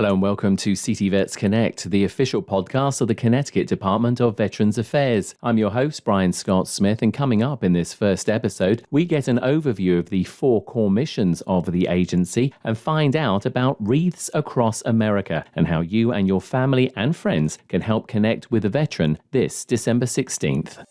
Hello and welcome to CT Vets Connect, the official podcast of the Connecticut Department of Veterans Affairs. I'm your host, Brian Scott Smith, and coming up in this first episode, we get an overview of the 4 core missions of the agency and find out about Wreaths Across America and how you and your family and friends can help connect with a veteran this December 16th.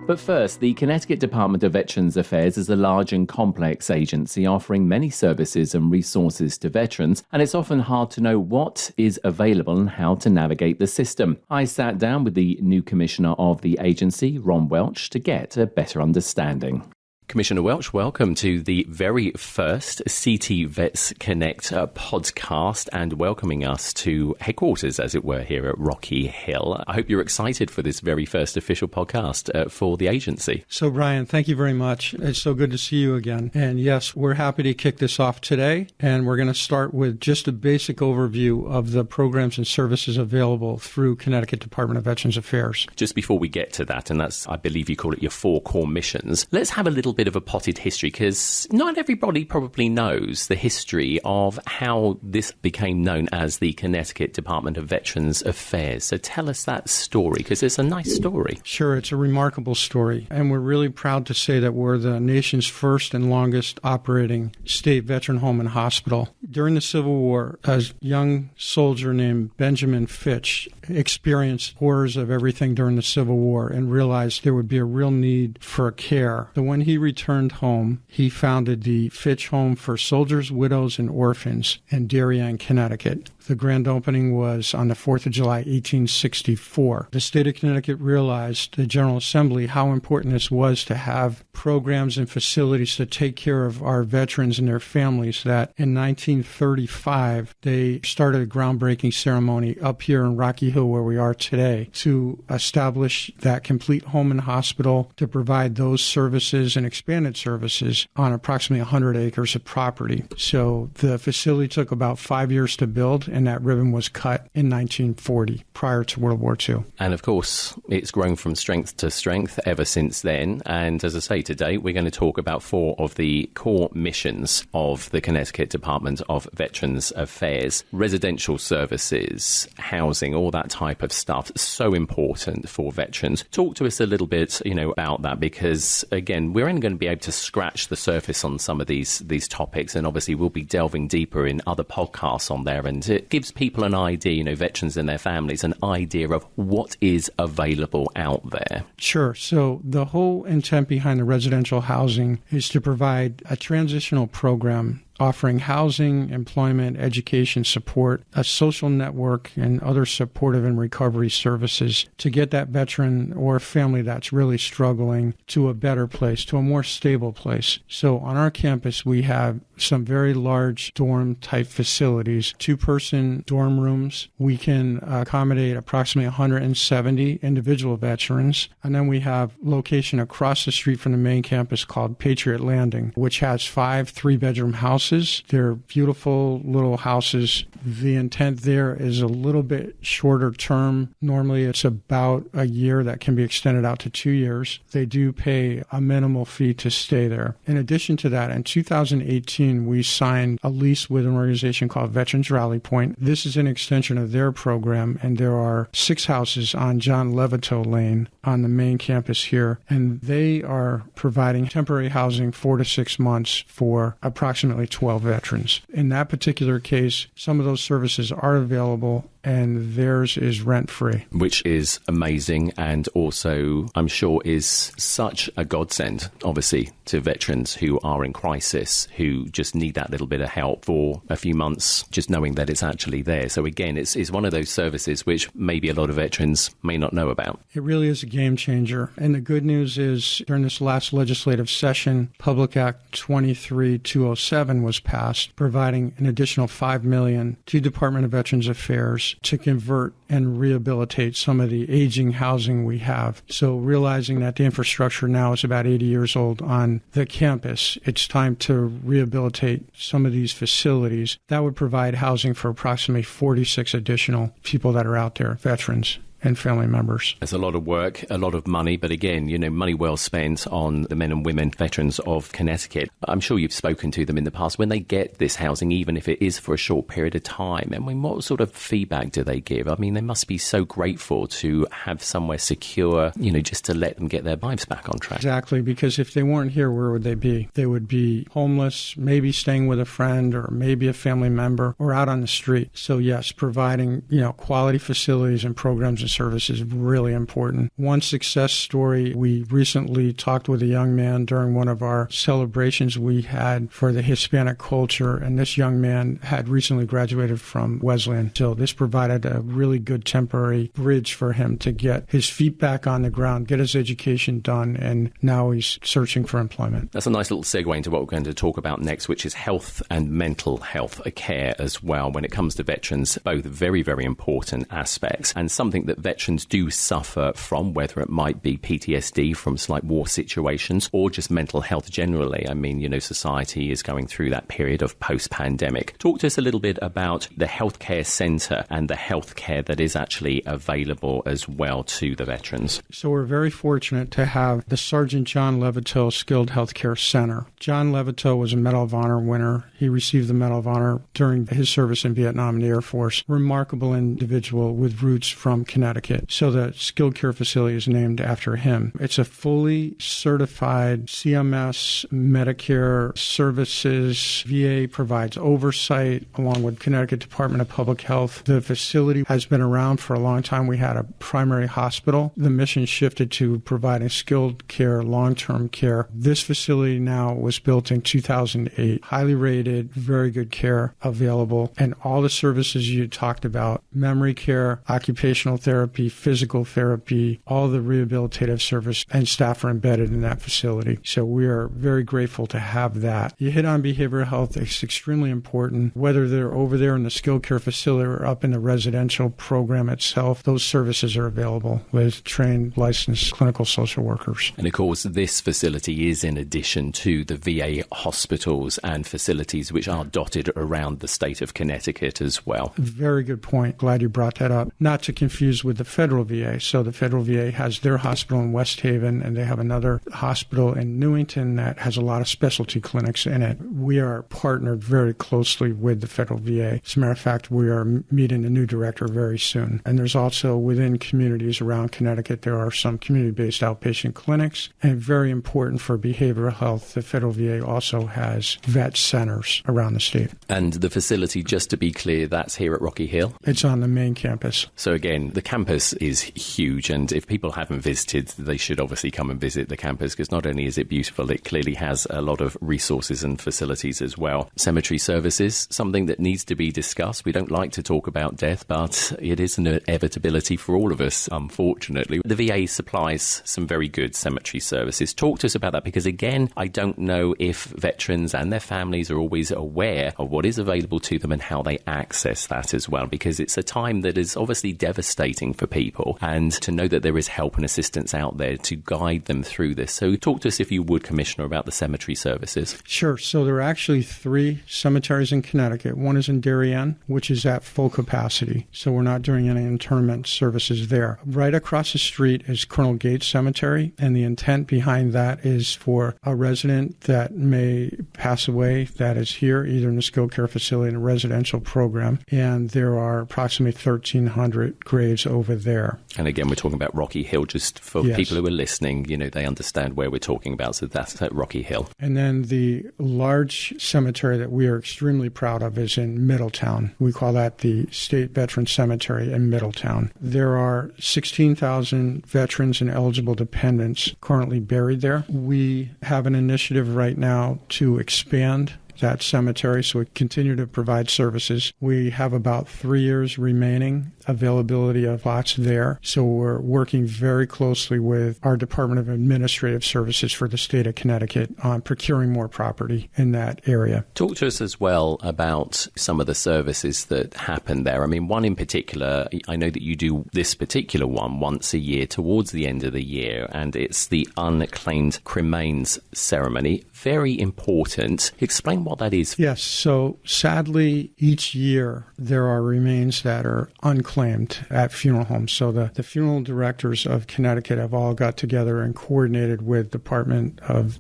But first, the Connecticut Department of Veterans Affairs is a large and complex agency offering many services and resources to veterans, and it's often hard to know what is available and how to navigate the system. I sat down with the new commissioner of the agency, Ron Welch, to get a better understanding. Commissioner Welch, welcome to the very first CT Vets Connect podcast and welcoming us to headquarters, as it were, here at Rocky Hill. I hope you're excited for this very first official podcast for the agency. So, Brian, thank you very much. It's so good to see you again. And yes, we're happy to kick this off today. And we're going to start with just a basic overview of the programs and services available through Connecticut Department of Veterans Affairs. Just before we get to that, and that's, I believe you call it your 4 core missions, let's have a little bit of a potted history, because not everybody probably knows the history of how this became known as the Connecticut Department of Veterans Affairs. So tell us that story, because it's a nice story. Sure, it's a remarkable story, and we're really proud to say that we're the nation's first and longest operating state veteran home and hospital. During the Civil War, a young soldier named Benjamin Fitch experienced horrors of everything during the Civil War and realized there would be a real need for care. So when he returned home, he founded the Fitch Home for Soldiers, Widows, and Orphans in Darien, Connecticut. The grand opening was on the 4th of July, 1864. The state of Connecticut realized, the General Assembly, how important this was to have programs and facilities to take care of our veterans and their families, that in 1935, they started a groundbreaking ceremony up here in Rocky Hill, where we are today, to establish that complete home and hospital to provide those services and expanded services on approximately 100 acres of property. So the facility took about 5 years to build, and that ribbon was cut in 1940, prior to World War II. And of course, it's grown from strength to strength ever since then. And as I say, today we're going to talk about 4 of the core missions of the Connecticut Department of Veterans Affairs. Residential services, housing, all that type of stuff, so important for veterans. Talk to us a little bit, about that, because again, we're only going to be able to scratch the surface on some of these topics, and obviously we'll be delving deeper in other podcasts on there, and it gives people an idea, veterans and their families, an idea of what is available out there. Sure. So the whole intent behind the residential housing is to provide a transitional program offering housing, employment, education support, a social network, and other supportive and recovery services to get that veteran or family that's really struggling to a better place, to a more stable place. So on our campus, we have some very large dorm-type facilities, 2-person dorm rooms. We can accommodate approximately 170 individual veterans. And then we have location across the street from the main campus called Patriot Landing, which has 5 3-bedroom houses. They're beautiful little houses. The intent there is a little bit shorter term. Normally it's about a year, that can be extended out to 2 years. They do pay a minimal fee to stay there. In addition to that, in 2018, we signed a lease with an organization called Veterans Rally Point. This is an extension of their program, and there are 6 houses on John Levito Lane on the main campus here, and they are providing temporary housing 4 to 6 months for approximately 12 veterans. In that particular case, some of those services are available, and theirs is rent-free. Which is amazing, and also, I'm sure, is such a godsend, obviously, to veterans who are in crisis, who just need that little bit of help for a few months, just knowing that it's actually there. So again, it's one of those services which maybe a lot of veterans may not know about. It really is a game changer. And the good news is, during this last legislative session, Public Act 23-207 was passed, providing an additional $5 million to Department of Veterans Affairs to convert and rehabilitate some of the aging housing we have. So realizing that the infrastructure now is about 80 years old on the campus, it's time to rehabilitate some of these facilities. That would provide housing for approximately 46 additional people that are out there, veterans. and family members. There's a lot of work, a lot of money, but again, money well spent on the men and women veterans of Connecticut. I'm sure you've spoken to them in the past. When they get this housing, even if it is for a short period of time, what sort of feedback do they give? I mean, they must be so grateful to have somewhere secure, just to let them get their lives back on track. Exactly, because if they weren't here, where would they be? They would be homeless, maybe staying with a friend or maybe a family member, or out on the street. So yes, providing, quality facilities and programs and services is really important. One success story, we recently talked with a young man during one of our celebrations we had for the Hispanic culture, and this young man had recently graduated from Wesleyan. So this provided a really good temporary bridge for him to get his feet back on the ground, get his education done, and now he's searching for employment. That's a nice little segue into what we're going to talk about next, which is health and mental health care as well. When it comes to veterans, both very, very important aspects, and something that veterans do suffer from, whether it might be PTSD from slight war situations or just mental health generally. I mean, society is going through that period of post-pandemic. Talk to us a little bit about the healthcare centre and the healthcare that is actually available as well to the veterans. So we're very fortunate to have the Sergeant John Levittow Skilled Healthcare Center. John Levittow was a Medal of Honor winner. He received the Medal of Honor during his service in Vietnam in the Air Force. Remarkable individual with roots from Connecticut. So the skilled care facility is named after him. It's a fully certified CMS Medicare services. VA provides oversight along with Connecticut Department of Public Health. The facility has been around for a long time. We had a primary hospital. The mission shifted to providing skilled care, long-term care. This facility now was built in 2008. Highly rated, very good care available. And all the services you talked about, memory care, occupational therapy, physical therapy, all the rehabilitative service and staff are embedded in that facility. So we are very grateful to have that. You hit on behavioral health. It's extremely important. Whether they're over there in the skilled care facility or up in the residential program itself, those services are available with trained, licensed clinical social workers. And of course, this facility is in addition to the VA hospitals and facilities which are dotted around the state of Connecticut as well. Very good point. Glad you brought that up. Not to confuse with the federal VA. So the federal VA has their hospital in West Haven, and they have another hospital in Newington that has a lot of specialty clinics in it. We are partnered very closely with the federal VA. As a matter of fact, we are meeting the new director very soon. And there's also within communities around Connecticut, there are some community-based outpatient clinics. And very important for behavioral health, the federal VA also has vet centers around the state. And the facility, just to be clear, that's here at Rocky Hill? It's on the main campus. So again, the campus is huge, and if people haven't visited, they should obviously come and visit the campus, because not only is it beautiful, it clearly has a lot of resources and facilities as well. Cemetery services, something that needs to be discussed. We don't like to talk about death, but it is an inevitability for all of us, unfortunately. The VA supplies some very good cemetery services. Talk to us about that, because again, I don't know if veterans and their families are always aware of what is available to them and how they access that as well, because it's a time that is obviously devastating for people, and to know that there is help and assistance out there to guide them through this. So talk to us, if you would, Commissioner, about the cemetery services. Sure. So there are actually 3 cemeteries in Connecticut. One is in Darien, which is at full capacity. So we're not doing any interment services there. Right across the street is Colonel Gates Cemetery, and the intent behind that is for a resident that may pass away that is here, either in a skilled care facility in a residential program, and there are approximately 1,300 graves over there. And again, we're talking about Rocky Hill, just for people who are listening, they understand where we're talking about, so that's at Rocky Hill. And then the large cemetery that we are extremely proud of is in Middletown. We call that the State Veteran Cemetery in Middletown. There are 16,000 veterans and eligible dependents currently buried there. We have an initiative right now to expand that cemetery, so we continue to provide services. We have about 3 years remaining availability of lots there, so we're working very closely with our Department of Administrative Services for the state of Connecticut on procuring more property in that area. Talk to us as well about some of the services that happen there. I mean, one in particular, I know that you do this particular one once a year towards the end of the year, and it's the unclaimed cremains ceremony. Very important. Explain what that is? Yes. So sadly, each year there are remains that are unclaimed at funeral homes. So the funeral directors of Connecticut have all got together and coordinated with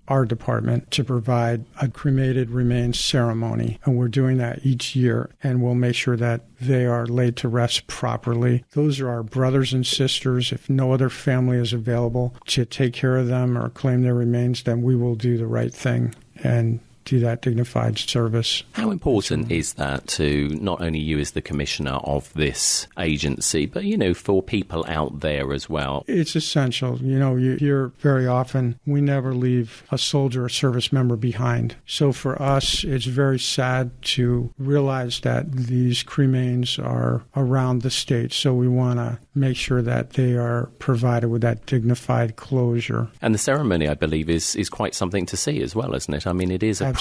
our department to provide a cremated remains ceremony. And we're doing that each year, and we'll make sure that they are laid to rest properly. Those are our brothers and sisters. If no other family is available to take care of them or claim their remains, then we will do the right thing and do that dignified service. How important is that to not only you as the commissioner of this agency, but, for people out there as well? It's essential. You hear very often, we never leave a soldier or service member behind. So for us, it's very sad to realize that these cremains are around the state. So we want to make sure that they are provided with that dignified closure. And the ceremony, I believe, is quite something to see as well, isn't it? I mean, it is a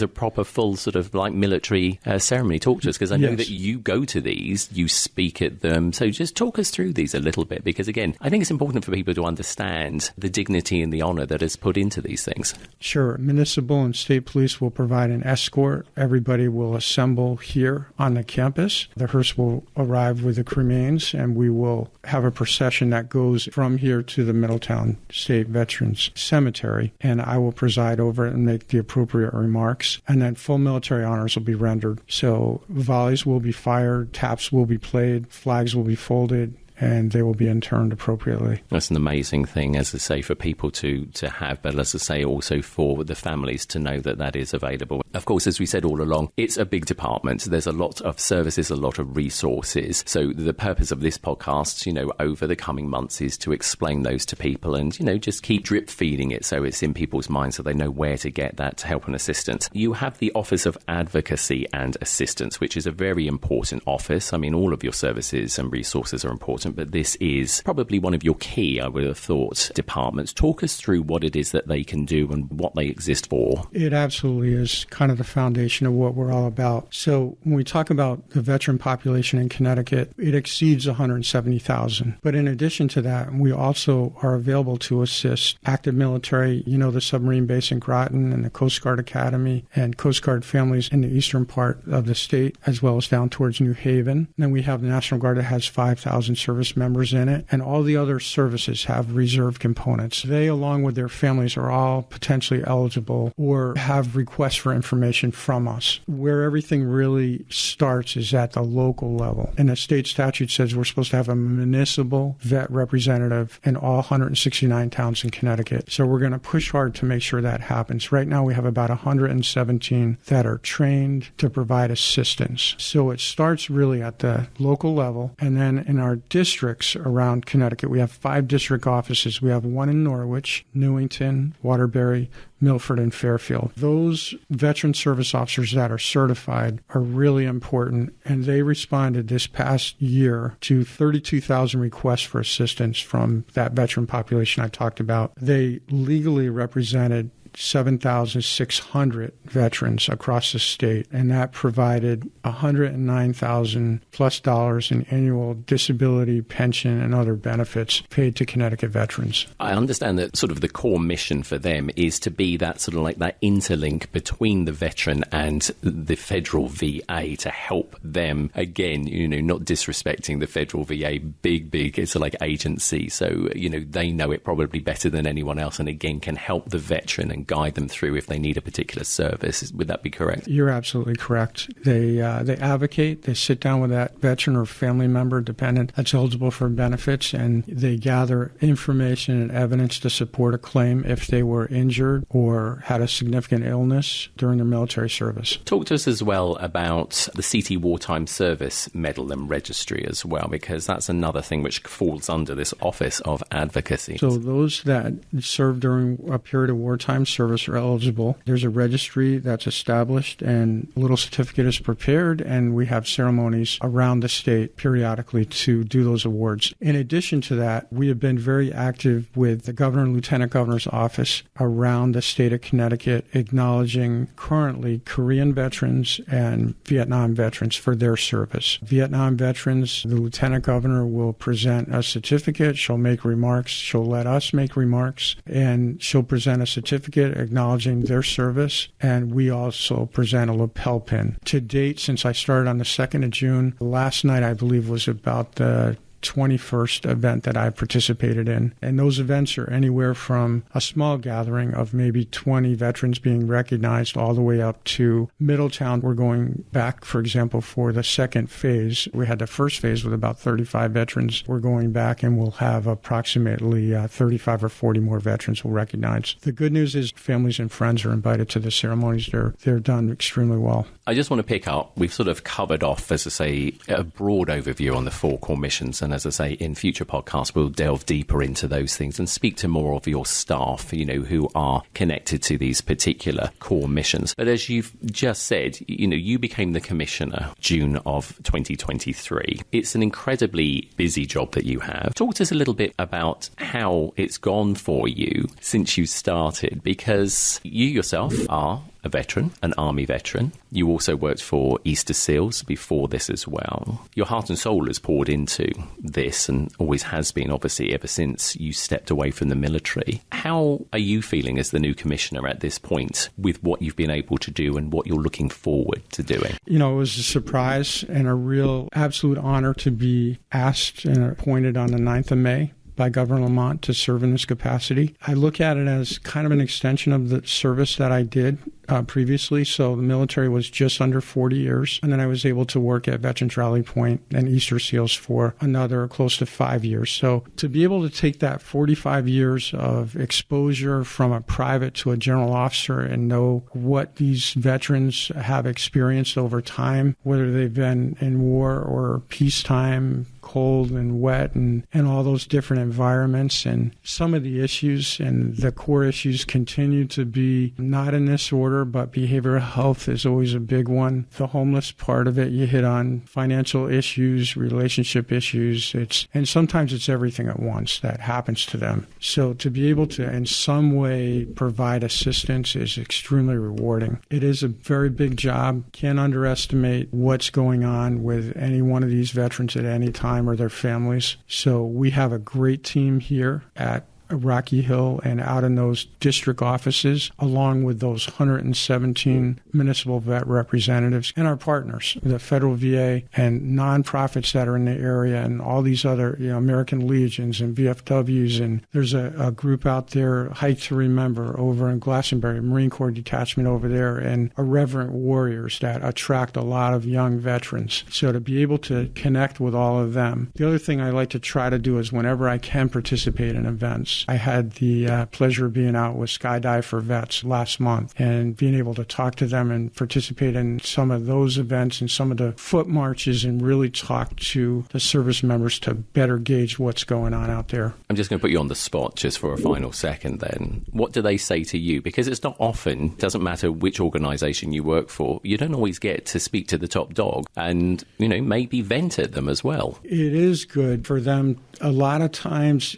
proper full sort of like military ceremony. Talk to us, because I know that you go to these, you speak at them. So just talk us through these a little bit, because again, I think it's important for people to understand the dignity and the honour that is put into these things. Sure. Municipal and state police will provide an escort. Everybody will assemble here on the campus. The hearse will arrive with the cremains, and we will have a procession that goes from here to the Middletown State Veterans Cemetery, and I will preside over it and make the appropriate remarks, and then full military honors will be rendered. So volleys will be fired, taps will be played, flags will be folded, and they will be interned appropriately. That's an amazing thing, as I say, for people to have, but as I say, also for the families to know that is available. Of course, as we said all along, it's a big department. There's a lot of services, a lot of resources. So the purpose of this podcast, over the coming months is to explain those to people and, just keep drip feeding it so it's in people's minds so they know where to get that help and assistance. You have the Office of Advocacy and Assistance, which is a very important office. I mean, all of your services and resources are important, but this is probably one of your key, I would have thought, departments. Talk us through what it is that they can do and what they exist for. It absolutely is kind of the foundation of what we're all about. So when we talk about the veteran population in Connecticut, it exceeds 170,000. But in addition to that, we also are available to assist active military, the submarine base in Groton and the Coast Guard Academy and Coast Guard families in the eastern part of the state, as well as down towards New Haven. And then we have the National Guard that has 5,000 service members in it, and all the other services have reserve components. They, along with their families, are all potentially eligible or have requests for information from us. Where everything really starts is at the local level. And the state statute says we're supposed to have a municipal vet representative in all 169 towns in Connecticut. So we're going to push hard to make sure that happens. Right now we have about 117 that are trained to provide assistance. So it starts really at the local level, and then in our districts around Connecticut, we have 5 district offices. We have one in Norwich, Newington, Waterbury, Milford, and Fairfield. Those veteran service officers that are certified are really important, and they responded this past year to 32,000 requests for assistance from that veteran population I talked about. They legally represented 7,600 veterans across the state, and that provided $109,000 plus in annual disability, pension, and other benefits paid to Connecticut veterans. I understand that sort of the core mission for them is to be that sort of like that interlink between the veteran and the federal VA to help them, again, not disrespecting the federal VA, big, it's like agency. So, they know it probably better than anyone else, and again, can help the veteran and guide them through if they need a particular service. Would that be correct? You're absolutely correct. They advocate, they sit down with that veteran or family member, dependent, that's eligible for benefits, and they gather information and evidence to support a claim if they were injured or had a significant illness during their military service. Talk to us as well about the CT Wartime Service Medal and Registry as well, because that's another thing which falls under this Office of Advocacy. So those that served during a period of wartime service are eligible. There's a registry that's established, and a little certificate is prepared, and we have ceremonies around the state periodically to do those awards. In addition to that, we have been very active with the Governor and Lieutenant Governor's office around the state of Connecticut, acknowledging currently Korean veterans and Vietnam veterans for their service. Vietnam veterans, the Lieutenant Governor will present a certificate, she'll make remarks, she'll let us make remarks, and she'll present a certificate certificate acknowledging their service, and we also present a lapel pin. To date, since I started on the 2nd of June, last night I believe was about the 21st event that I participated in. And those events are anywhere from a small gathering of maybe 20 veterans being recognized all the way up to Middletown. We're going back, for example, for the second phase. We had the first phase with about 35 veterans. We're going back and we'll have approximately 35 or 40 more veterans we'll recognize. The good news is families and friends are invited to the ceremonies. They're done extremely well. I just want to pick up, we've sort of covered off, as I say, a broad overview on the 4 core missions. And as I say, in future podcasts, we'll delve deeper into those things and speak to more of your staff, who are connected to these particular core missions. But as you've just said, you became the commissioner June of 2023. It's an incredibly busy job that you have. Talk to us a little bit about how it's gone for you since you started, because you yourself are a veteran, an Army veteran. You also worked for Easter SEALs before this as well. Your heart and soul is poured into this and always has been, obviously, ever since you stepped away from the military. How are you feeling as the new commissioner at this point with what you've been able to do and what you're looking forward to doing? It was a surprise and a real absolute honor to be asked and appointed on the 9th of May by Governor Lamont to serve in this capacity. I look at it as kind of an extension of the service that I did previously. So the military was just under 40 years. And then I was able to work at Veterans Rally Point and Easter SEALs for another close to 5 years. So to be able to take that 45 years of exposure from a private to a general officer and know what these veterans have experienced over time, whether they've been in war or peacetime, cold and wet and all those different environments, and some of the issues and the core issues continue to be not in this order, but behavioral health is always a big one. The homeless part of it, you hit on financial issues, relationship issues, and sometimes it's everything at once that happens to them. So to be able to in some way provide assistance is extremely rewarding. It is a very big job. Can't underestimate what's going on with any one of these veterans at any time or their families. So we have a great team here at Rocky Hill and out in those district offices, along with those 117 municipal vet representatives and our partners, the federal VA and nonprofits that are in the area and all these other, American Legions and VFWs. And there's a group out there, Hike to Remember, over in Glastonbury, Marine Corps detachment over there, and Irreverent Warriors that attract a lot of young veterans. So to be able to connect with all of them. The other thing I like to try to do is whenever I can participate in events. I had the pleasure of being out with Skydive for Vets last month and being able to talk to them and participate in some of those events and some of the foot marches and really talk to the service members to better gauge what's going on out there. I'm just going to put you on the spot just for a final second then. What do they say to you? Because it's not often, doesn't matter which organisation you work for, you don't always get to speak to the top dog and, maybe vent at them as well. It is good for them. A lot of times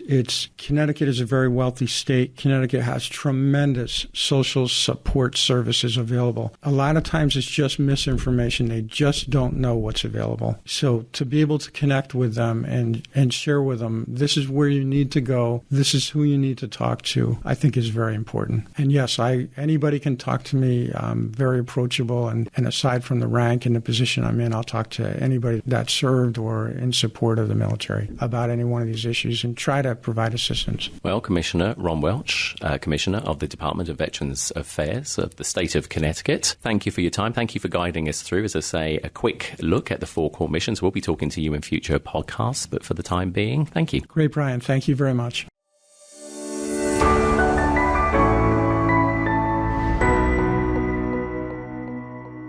Connecticut is a very wealthy state. Connecticut has tremendous social support services available. A lot of times it's just misinformation. They just don't know what's available. So to be able to connect with them and share with them, this is where you need to go, this is who you need to talk to, I think is very important. And yes, anybody can talk to me. I'm very approachable. And aside from the rank and the position I'm in, I'll talk to anybody that served or in support of the military about any one of these issues and try to provide assistance. Well, Commissioner Ron Welch, Commissioner of the Department of Veterans Affairs of the state of Connecticut, thank you for your time. Thank you for guiding us through, as I say, a quick look at the 4 core missions. We'll be talking to you in future podcasts, but for the time being, thank you. Great, Brian. Thank you very much.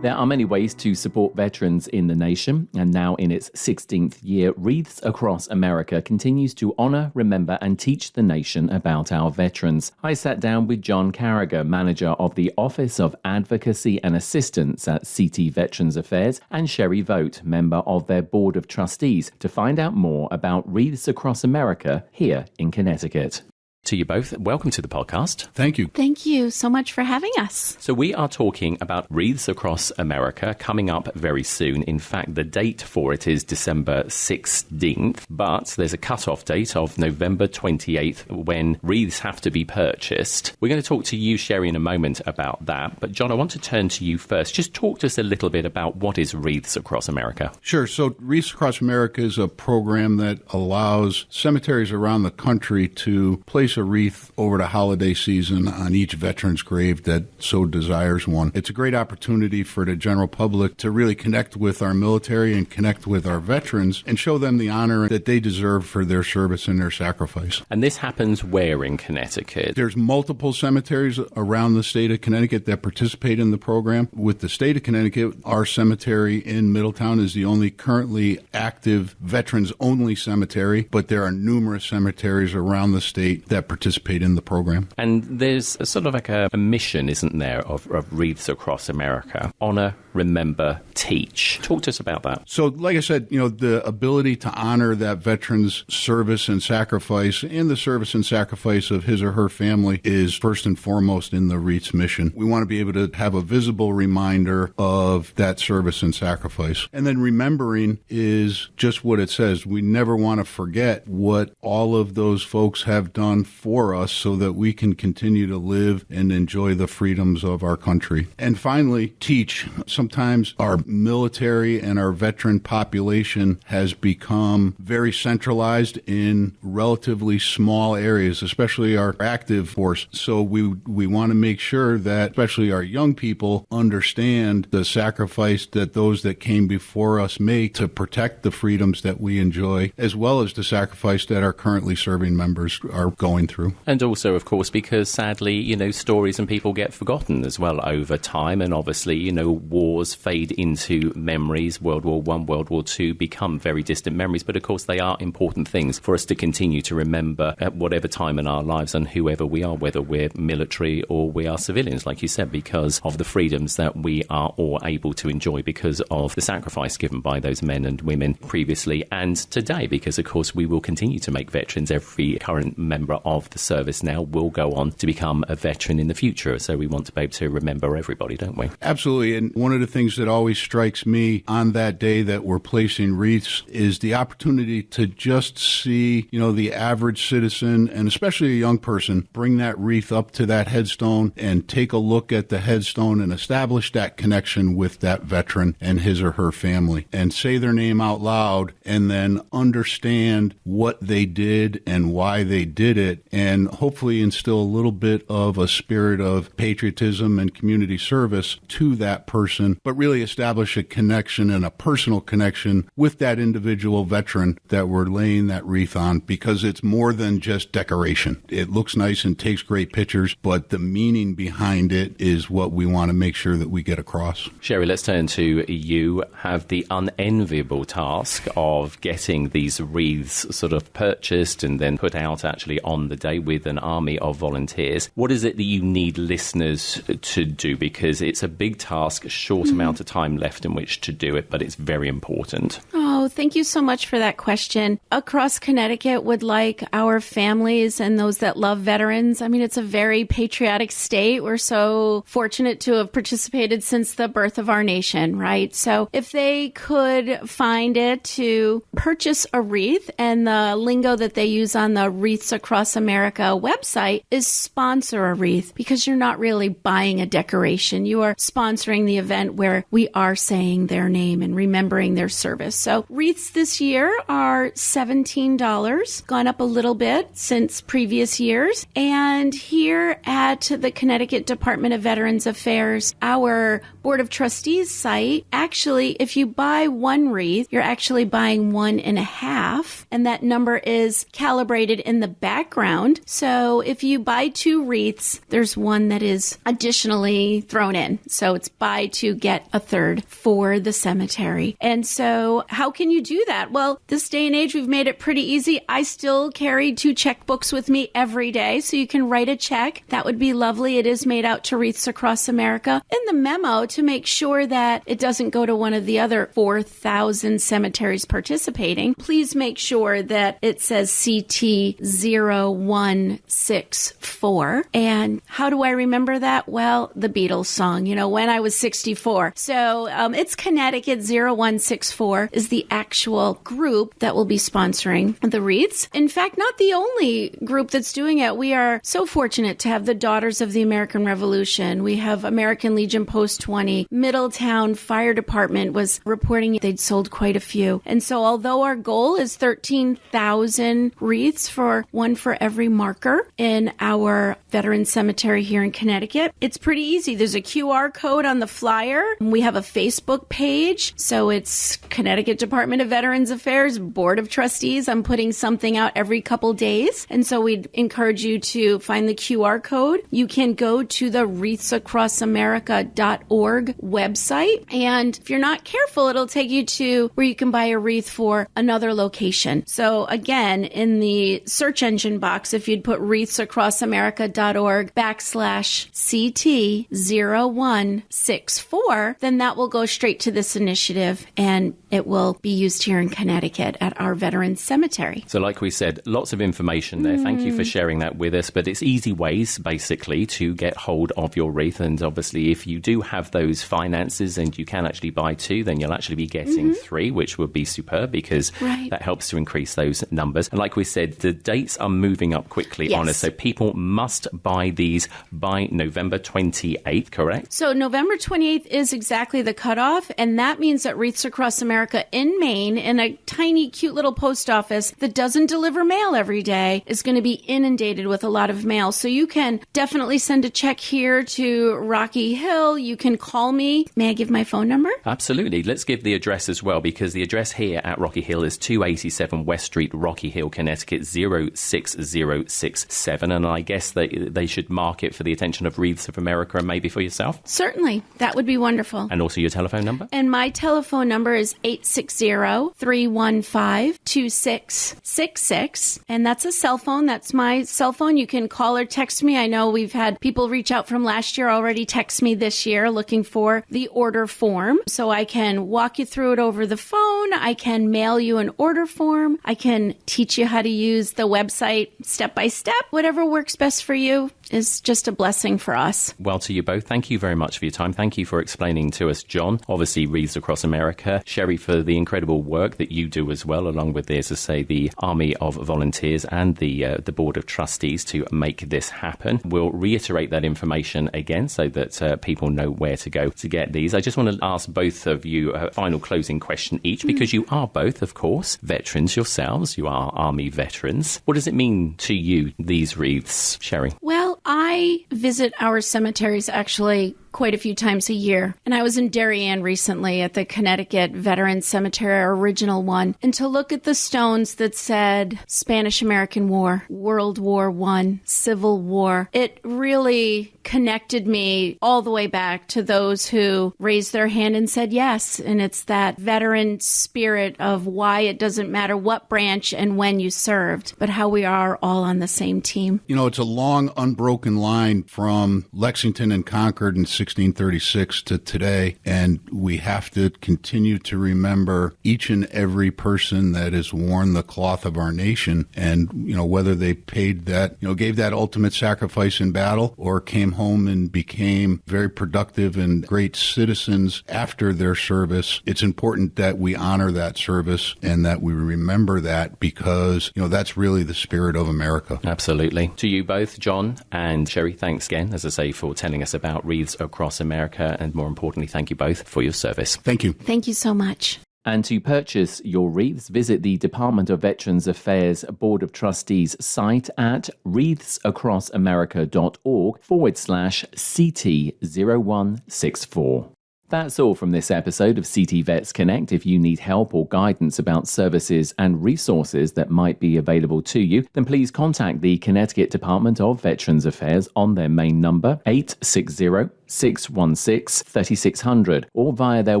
There are many ways to support veterans in the nation, and now in its 16th year, Wreaths Across America continues to honour, remember and teach the nation about our veterans. I sat down with John Carragher, manager of the Office of Advocacy and Assistance at CT Veterans Affairs, and Sherry Vogt, member of their Board of Trustees, to find out more about Wreaths Across America here in Connecticut. To you both, welcome to the podcast. Thank you. Thank you so much for having us. So we are talking about Wreaths Across America coming up very soon. In fact, the date for it is December 16th, but there's a cut-off date of November 28th when wreaths have to be purchased. We're going to talk to you, Sherry, in a moment about that. But John, I want to turn to you first. Just talk to us a little bit about what is Wreaths Across America. Sure. So Wreaths Across America is a program that allows cemeteries around the country to place a wreath over the holiday season on each veteran's grave that so desires one. It's a great opportunity for the general public to really connect with our military and connect with our veterans and show them the honor that they deserve for their service and their sacrifice. And this happens where in Connecticut? There's multiple cemeteries around the state of Connecticut that participate in the program. With the state of Connecticut, our cemetery in Middletown is the only currently active veterans-only cemetery, but there are numerous cemeteries around the state that participate in the program. And there's a sort of like a mission, isn't there, of Wreaths Across America? Honor, remember, teach. Talk to us about that. So, like I said, the ability to honor that veteran's service and sacrifice and the service and sacrifice of his or her family is first and foremost in the Wreaths mission. We want to be able to have a visible reminder of that service and sacrifice. And then remembering is just what it says. We never want to forget what all of those folks have done for us so that we can continue to live and enjoy the freedoms of our country. And finally, teach. Sometimes our military and our veteran population has become very centralized in relatively small areas, especially our active force. So we want to make sure that especially our young people understand the sacrifice that those that came before us make to protect the freedoms that we enjoy, as well as the sacrifice that our currently serving members are going through. And also, of course, because sadly, stories and people get forgotten as well over time. And obviously, wars fade into memories. World War I, World War II become very distant memories. But of course, they are important things for us to continue to remember at whatever time in our lives and whoever we are, whether we're military or we are civilians, like you said, because of the freedoms that we are all able to enjoy because of the sacrifice given by those men and women previously and today, because of course we will continue to make veterans. Every current member of the service now will go on to become a veteran in the future. So we want to be able to remember everybody, don't we? Absolutely. And one of the things that always strikes me on that day that we're placing wreaths is the opportunity to just see, the average citizen and especially a young person bring that wreath up to that headstone and take a look at the headstone and establish that connection with that veteran and his or her family and say their name out loud and then understand what they did and why they did it and hopefully instill a little bit of a spirit of patriotism and community service to that person, but really establish a connection and a personal connection with that individual veteran that we're laying that wreath on, because it's more than just decoration. It looks nice and takes great pictures, but the meaning behind it is what we want to make sure that we get across. Sherry, let's turn to you. Have the unenviable task of getting these wreaths sort of purchased and then put out actually on the day with an army of volunteers. What is it that you need listeners to do? Because it's a big task, a short amount of time left in which to do it, but it's very important. Oh, thank you so much for that question. Across Connecticut would like our families and those that love veterans. I mean, it's a very patriotic state. We're so fortunate to have participated since the birth of our nation, right? So if they could find it to purchase a wreath, and the lingo that they use on the Wreaths Across America website is sponsor a wreath, because you're not really buying a decoration. You are sponsoring the event where we are saying their name and remembering their service. So wreaths this year are $17, gone up a little bit since previous years. And here at the Connecticut Department of Veterans Affairs, our Board of Trustees site, actually, if you buy one wreath, you're actually buying 1.5, and that number is calibrated in the background. So if you buy 2 wreaths, there's one that is additionally thrown in. So it's buy 2, get a third for the cemetery. And so how can can you do that? Well, this day and age, we've made it pretty easy. I still carry 2 checkbooks with me every day, so you can write a check. That would be lovely. It is made out to Wreaths Across America. In the memo, to make sure that it doesn't go to one of the other 4,000 cemeteries participating, please make sure that it says CT 0164. And how do I remember that? Well, the Beatles song, when I was 64. So it's Connecticut 0164 is the actual group that will be sponsoring the wreaths. In fact, not the only group that's doing it. We are so fortunate to have the Daughters of the American Revolution. We have American Legion Post 20. Middletown Fire Department was reporting they'd sold quite a few. And so although our goal is 13,000 wreaths one for every marker in our veteran cemetery here in Connecticut, it's pretty easy. There's a QR code on the flyer. We have a Facebook page. So it's Connecticut Department of Veterans Affairs Board of Trustees. I'm putting something out every couple days. And so we'd encourage you to find the QR code. You can go to the wreathsacrossamerica.org website. And if you're not careful, it'll take you to where you can buy a wreath for another location. So again, in the search engine box, if you'd put wreathsacrossamerica.org/CT0164, then that will go straight to this initiative and it will be used here in Connecticut at our Veterans Cemetery. So like we said, lots of information there. Thank you for sharing that with us. But it's easy ways, basically, to get hold of your wreath. And obviously, if you do have those finances and you can actually buy 2, then you'll actually be getting 3, which would be superb because that helps to increase those numbers. And like we said, the dates are moving up quickly on us. So people must buy these by November 28th, correct? So November 28th is exactly the cutoff. And that means that Wreaths Across America in Maine, in a tiny, cute little post office that doesn't deliver mail every day, is going to be inundated with a lot of mail. So you can definitely send a check here to Rocky Hill. You can call me. May I give my phone number? Absolutely. Let's give the address as well, because the address here at Rocky Hill is 287 West Street, Rocky Hill, Connecticut 06067. And I guess they should mark it for the attention of Wreaths of America and maybe for yourself. Certainly. That would be wonderful. And also your telephone number? And my telephone number is 860-315-2666. And that's a cell phone. That's my cell phone. You can call or text me. I know we've had people reach out from last year already text me this year looking for the order form. So I can walk you through it over the phone. I can mail you an order form. I can teach you how to use the website step by step. Whatever works best for you is just a blessing for us. Well, to you both, thank you very much for your time. Thank you for explaining to us, John, obviously Wreaths Across America, Sherry, for the incredible work that you do as well, along with, as I say, the Army of Volunteers and the Board of Trustees to make this happen. We'll reiterate that information again so that people know where to go to get these. I just want to ask both of you a final closing question each, because you are both, of course, veterans yourselves. You are Army veterans. What does it mean to you, these wreaths, Sherry? Well, I visit our cemeteries actually quite a few times a year. And I was in Darien recently at the Connecticut Veterans Cemetery, our original one, and to look at the stones that said Spanish-American War, World War I, Civil War, it really connected me all the way back to those who raised their hand and said yes. And it's that veteran spirit of why it doesn't matter what branch and when you served, but how we are all on the same team. It's a long, unbroken line from Lexington and Concord in 1636 to today, and we have to continue to remember each and every person that has worn the cloth of our nation, and whether they paid that, gave that ultimate sacrifice in battle or came home and became very productive and great citizens after their service. It's important that we honor that service and that we remember that, because that's really the spirit of America. Absolutely. To you both, John and Sherry, thanks again, as I say, for telling us about Wreaths Across America, and more importantly, thank you both for your service. Thank you. Thank you so much. And to purchase your wreaths, visit the Department of Veterans Affairs Board of Trustees site at wreathsacrossamerica.org/CT0164. That's all from this episode of CT Vets Connect. If you need help or guidance about services and resources that might be available to you, then please contact the Connecticut Department of Veterans Affairs on their main number, 860 616-3600 or via their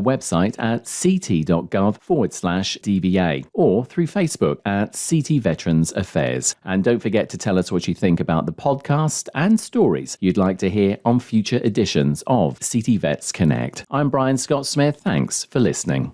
website at ct.gov/DVA or through Facebook at CT Veterans Affairs. And don't forget to tell us what you think about the podcast and stories you'd like to hear on future editions of CT Vets Connect. I'm Brian Scott Smith. Thanks for listening.